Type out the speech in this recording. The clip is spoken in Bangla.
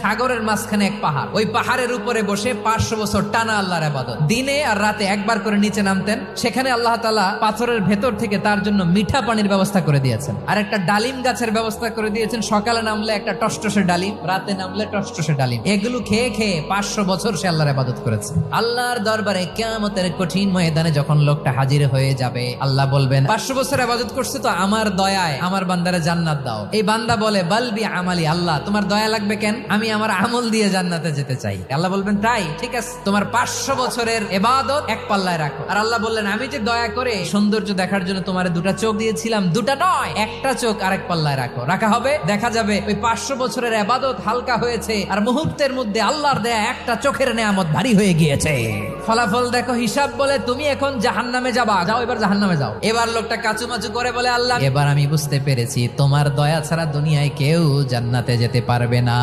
সাগরের মাঝখানে এক পাহাড়, ওই পাহাড়ের উপরে বসে 500 বছর টানা আল্লাহর ইবাদত। দিনে আর রাতে একবার করে নিচে নামতেন। সেখানে আল্লাহ তাআলা পাথরের ভেতর থেকে তার জন্য মিঠা পানির ব্যবস্থা করে দিয়েছেন, আর একটা ডালিম গাছের ব্যবস্থা করে দিয়েছেন। সকালে নামলে একটা টসটসে ডালিম, রাতে নামলে টসটসে ডালিম। এগুলো খেয়ে খেয়ে 500 বছর সে আল্লাহর ইবাদত করেছে। আল্লাহর দরবারে কিয়ামতের কঠিন ময়দানে যখন লোকটা হাজির হয়ে যাবে, আল্লাহ বলবেন 500 বছর ইবাদত করছে তো আমার দয়ায় আমার বান্দারে জান্নাত দাও। এই বান্দা বলে বালবি আমালি, আল্লাহ তোমার দয়া লাগবে কেন, আমি আমার আমল দিয়ে জান্নাতে যেতে চাই। আল্লাহ বলবেন তাই, ঠিক আছে, তোমার 500 বছরের ইবাদত এক পাল্লায় রাখো। আর আল্লাহ বললেন আমি যে দয়া করে সৌন্দর্য দেখার জন্য তোমার দুটা চোখ দিয়েছিলাম, দুটা নয় একটা চোখ আরেক পাল্লায় রাখো। রাখা হবে, দেখা যাবে ওই 500 বছরের ইবাদত হালকা হয়েছে, আর মুহূর্তের মধ্যে আল্লাহর দেয়া একটা চোখের নেয়ামত ভারী হয়ে গিয়েছে। ফলাফল দেখো, হিসাব বলে তুমি এখন জাহান্নামে যাবা, যাও এবার জাহান্নামে যাও। এবার লোকটা কাচুমাচু করে বলে আল্লাহ এবার আমি বুঝতে পেরেছি তোমার দয়া ছাড়া দুনিয়ায় কেউ জান্নাতে যেতে পারবে না।